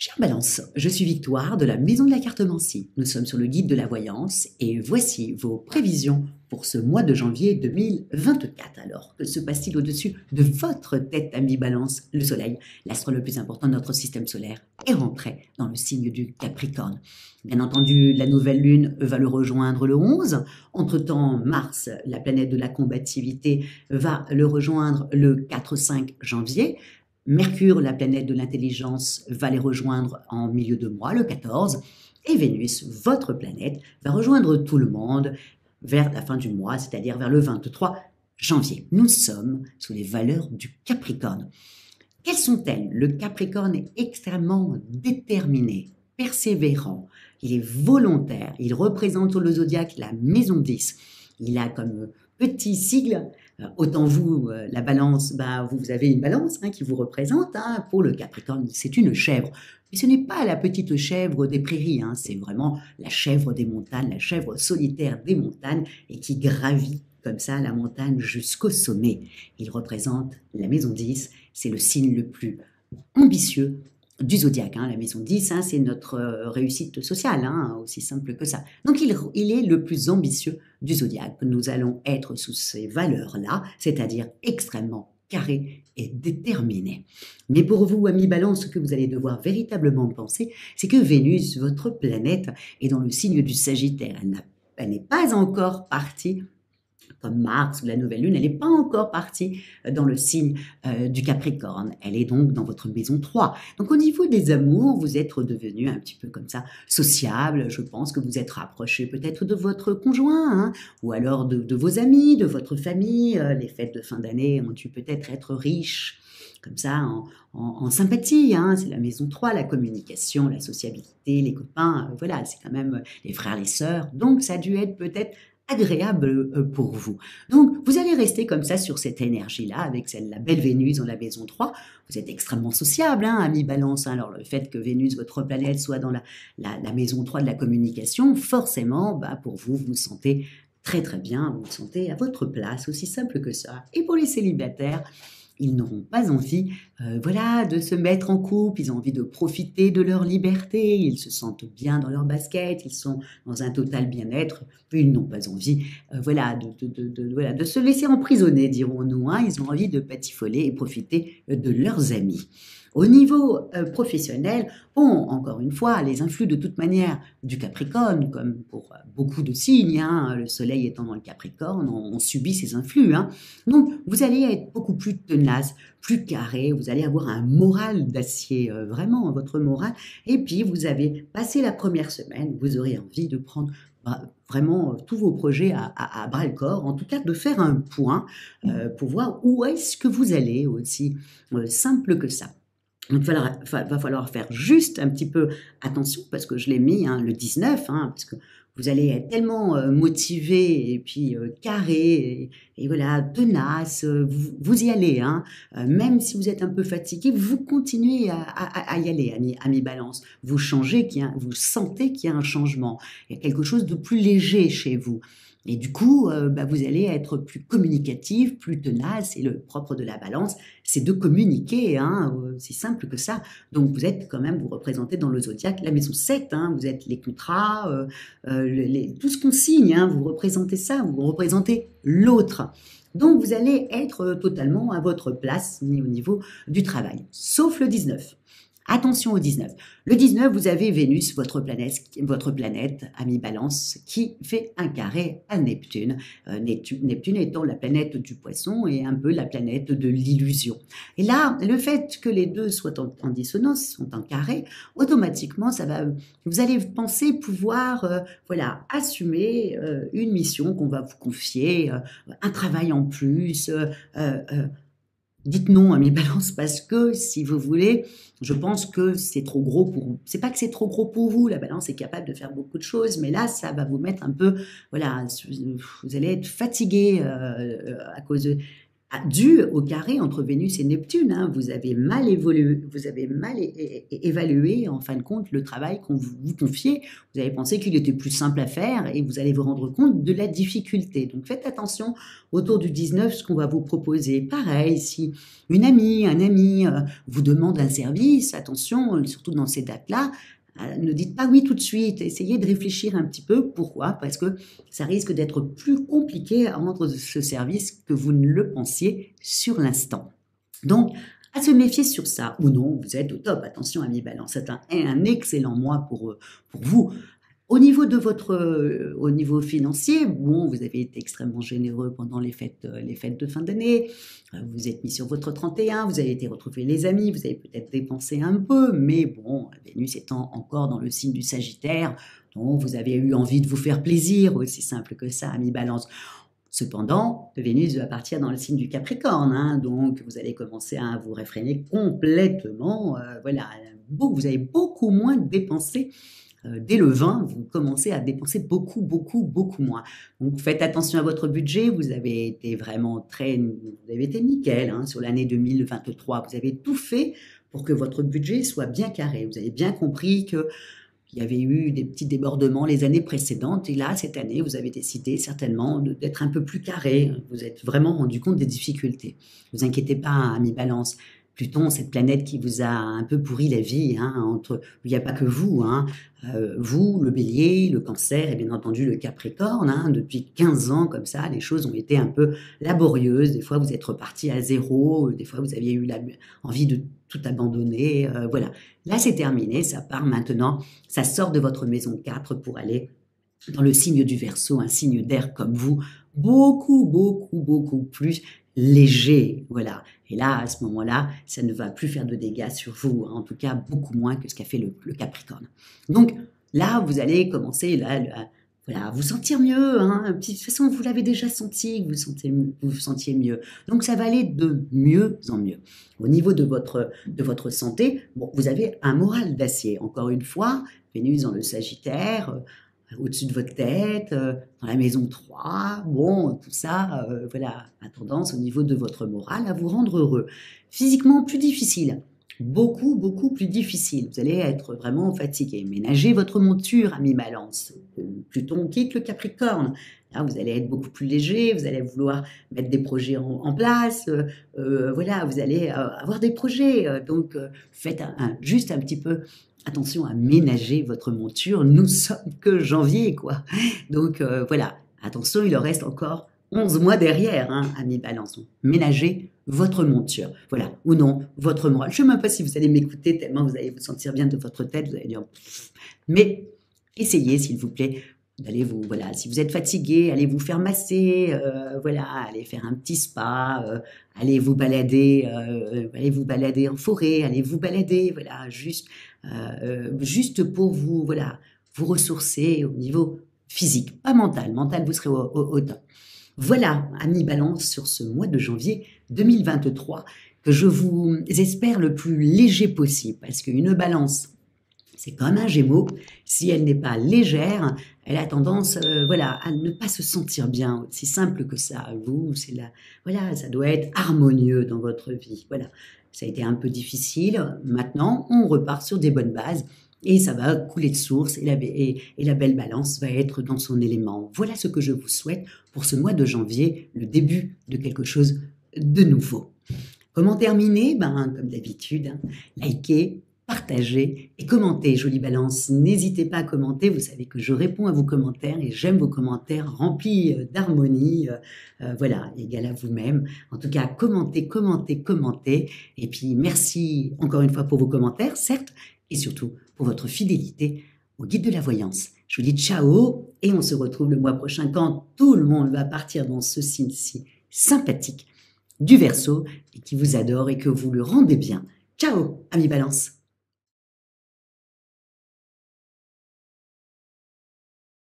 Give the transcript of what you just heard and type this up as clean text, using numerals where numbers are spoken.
Chère Balance, je suis Victoire de la Maison de la Cartomancie. Nous sommes sur le guide de la voyance et voici vos prévisions pour ce mois de janvier 2024. Alors, que se passe-t-il au-dessus de votre tête, ami Balance? Le soleil, l'astre le plus important de notre système solaire, est rentré dans le signe du Capricorne. Bien entendu, la nouvelle lune va le rejoindre le 11. Entre-temps, Mars, la planète de la combativité, va le rejoindre le 4-5 janvier. Mercure, la planète de l'intelligence, va les rejoindre en milieu de mois, le 14, et Vénus, votre planète, va rejoindre tout le monde vers la fin du mois, c'est-à-dire vers le 23 janvier. Nous sommes sous les valeurs du Capricorne. Quelles sont-elles? Le Capricorne est extrêmement déterminé, persévérant, il est volontaire, il représente sur le zodiaque la maison 10. Il a comme petit sigle, autant vous, la balance, vous avez une balance qui vous représente. Pour le Capricorne, c'est une chèvre. Mais ce n'est pas la petite chèvre des prairies, c'est vraiment la chèvre des montagnes, la chèvre solitaire des montagnes et qui gravit comme ça la montagne jusqu'au sommet. Il représente la maison 10, c'est le signe le plus ambitieux du zodiaque. La maison 10, c'est notre réussite sociale, aussi simple que ça. Donc il est le plus ambitieux du zodiaque. Nous allons être sous ces valeurs-là, c'est-à-dire extrêmement carré et déterminé. Mais pour vous, amis Balance, ce que vous allez devoir véritablement penser, c'est que Vénus, votre planète, est dans le signe du Sagittaire. Elle n'est pas encore partie comme Mars ou la nouvelle lune, elle n'est pas encore partie dans le signe du Capricorne. Elle est donc dans votre maison 3. Donc au niveau des amours, vous êtes redevenu un petit peu comme ça sociable. Je pense que vous êtes rapproché peut-être de votre conjoint, ou alors de vos amis, de votre famille. Les fêtes de fin d'année ont dû peut-être être riches comme ça en sympathie. C'est la maison 3, la communication, la sociabilité, les copains, voilà, c'est quand même les frères, les sœurs. Donc ça a dû être peut-être agréable pour vous. Donc, vous allez rester comme ça sur cette énergie-là, avec la belle Vénus dans la maison 3. Vous êtes extrêmement sociable, ami Balance. Alors, le fait que Vénus, votre planète, soit dans la maison 3 de la communication, forcément, pour vous, vous vous sentez très très bien, vous vous sentez à votre place, aussi simple que ça. Et pour les célibataires, ils n'auront pas envie de se mettre en couple, ils ont envie de profiter de leur liberté, ils se sentent bien dans leur basket, ils sont dans un total bien-être, ils n'ont pas envie de se laisser emprisonner, dirons-nous. Ils ont envie de patifoler et profiter de leurs amis. Au niveau professionnel, encore une fois, les influx de toute manière du Capricorne, comme pour beaucoup de signes, le soleil étant dans le Capricorne, on subit ces influx. Donc, vous allez être beaucoup plus tenace, plus carré, vous allez avoir un moral d'acier, vraiment, votre moral. Et puis, vous avez passé la première semaine, vous aurez envie de prendre vraiment tous vos projets à bras-le-corps, en tout cas de faire un point pour voir où est-ce que vous allez, aussi simple que ça. Donc, il va falloir faire juste un petit peu attention, parce que je l'ai mis le 19, parce que vous allez être tellement motivé et puis carré et voilà, tenace, vous y allez. Même si vous êtes un peu fatigué, vous continuez à y aller, ami Balance. Vous changez, vous sentez qu'il y a un changement. Il y a quelque chose de plus léger chez vous. Et du coup, vous allez être plus communicatif, plus tenace. Et le propre de la Balance, c'est de communiquer, aussi simple que ça. Donc, vous représentez dans le zodiaque la maison 7, vous êtes les contrats, tout ce qu'on signe, vous représentez ça, vous représentez l'autre. Donc, vous allez être totalement à votre place au niveau du travail, sauf le 19. Attention au 19. Le 19, vous avez Vénus, votre planète, ami Balance, qui fait un carré à Neptune. Neptune étant la planète du poisson et un peu la planète de l'illusion. Et là, le fait que les deux soient en dissonance, sont en carré, automatiquement, vous allez penser pouvoir assumer une mission qu'on va vous confier, un travail en plus, dites non à mes balances, parce que, si vous voulez, je pense que c'est trop gros pour vous. C'est pas que c'est trop gros pour vous, la balance est capable de faire beaucoup de choses, mais là, ça va vous mettre un peu, vous allez être fatigué à cause de... dû au carré entre Vénus et Neptune. Hein. Vous avez mal évolué, vous avez mal évalué en fin de compte le travail qu'on vous confiait. Vous avez pensé qu'il était plus simple à faire et vous allez vous rendre compte de la difficulté. Donc faites attention autour du 19, ce qu'on va vous proposer. Pareil, si une amie, un ami vous demande un service, attention, surtout dans ces dates-là, ne dites pas oui tout de suite, essayez de réfléchir un petit peu. Pourquoi? Parce que ça risque d'être plus compliqué à rendre ce service que vous ne le pensiez sur l'instant. Donc, à se méfier sur ça, ou non, vous êtes au top. Attention, ami Balance, c'est un excellent mois pour vous. Au niveau au niveau financier, bon, vous avez été extrêmement généreux pendant les fêtes de fin d'année. Vous êtes mis sur votre 31, vous avez été retrouver les amis, vous avez peut-être dépensé un peu, mais bon, Vénus étant encore dans le signe du Sagittaire, donc vous avez eu envie de vous faire plaisir, aussi simple que ça, ami Balance. Cependant, Vénus va partir dans le signe du Capricorne, hein, donc vous allez commencer à vous réfréner complètement. Voilà, vous avez beaucoup moins dépensé. Dès le 20, vous commencez à dépenser beaucoup, beaucoup, beaucoup moins. Donc, faites attention à votre budget. Vous avez été vraiment vous avez été nickel hein, sur l'année 2023. Vous avez tout fait pour que votre budget soit bien carré. Vous avez bien compris qu'il y avait eu des petits débordements les années précédentes. Et là, cette année, vous avez décidé certainement d'être un peu plus carré. Vous êtes vraiment rendu compte des difficultés. Ne vous inquiétez pas, ami Balance. Pluton, cette planète qui vous a un peu pourri la vie, hein, il n'y a pas que vous, hein, vous, le Bélier, le Cancer et bien entendu le Capricorne, hein, depuis 15 ans comme ça, les choses ont été un peu laborieuses, des fois vous êtes reparti à zéro, des fois vous aviez eu envie de tout abandonner, voilà. Là c'est terminé, ça part maintenant, ça sort de votre maison 4 pour aller dans le signe du Verseau, un signe d'air comme vous, beaucoup, beaucoup, beaucoup plus léger, voilà. Et là, à ce moment-là, ça ne va plus faire de dégâts sur vous, hein, en tout cas beaucoup moins que ce qu'a fait le Capricorne. Donc là, vous allez commencer voilà, à vous sentir mieux. Hein. De toute façon, vous l'avez déjà senti, que vous vous sentiez mieux. Donc ça va aller de mieux en mieux. Au niveau de votre santé, bon, vous avez un moral d'acier. Encore une fois, Vénus dans le Sagittaire, au-dessus de votre tête, dans la maison 3, bon, tout ça, voilà, a tendance au niveau de votre morale à vous rendre heureux. Physiquement, plus difficile, beaucoup, beaucoup plus difficile. Vous allez être vraiment fatigué. Ménagez votre monture, ami Balance. Pluton quitte le Capricorne. Là, vous allez être beaucoup plus léger, vous allez vouloir mettre des projets en place, voilà, vous allez avoir des projets. Donc, faites juste un petit peu attention à ménager votre monture, nous sommes que janvier, quoi. Donc voilà, attention, il en reste encore 11 mois derrière, hein, ami Balance. Ménagez votre monture, voilà, ou non, votre morale. Je ne sais même pas si vous allez m'écouter tellement vous allez vous sentir bien de votre tête, vous allez dire... Mais essayez, s'il vous plaît, voilà, si vous êtes fatigué, allez vous faire masser, voilà, allez faire un petit spa, allez vous balader en forêt, allez vous balader, voilà, juste pour vous, voilà, vous ressourcer au niveau physique, pas mental. Mental, vous serez au top. Voilà, amis Balance, sur ce mois de janvier 2023, que je vous espère le plus léger possible, parce qu'une Balance, c'est comme un Gémeaux, si elle n'est pas légère, elle a tendance, voilà, à ne pas se sentir bien. C'est simple que ça. Vous, voilà, ça doit être harmonieux dans votre vie. Voilà, ça a été un peu difficile. Maintenant, on repart sur des bonnes bases et ça va couler de source et la belle Balance va être dans son élément. Voilà ce que je vous souhaite pour ce mois de janvier, le début de quelque chose de nouveau. Comment terminer? Ben, comme d'habitude, hein, likez, partagez et commentez, jolie Balance. N'hésitez pas à commenter, vous savez que je réponds à vos commentaires et j'aime vos commentaires remplis d'harmonie, voilà, égal à vous-même. En tout cas, commentez, commentez, commentez. Et puis, merci encore une fois pour vos commentaires, certes, et surtout pour votre fidélité au guide de la voyance. Je vous dis ciao et on se retrouve le mois prochain quand tout le monde va partir dans ce signe-ci sympathique du Verseau et qui vous adore et que vous le rendez bien. Ciao, amis Balance.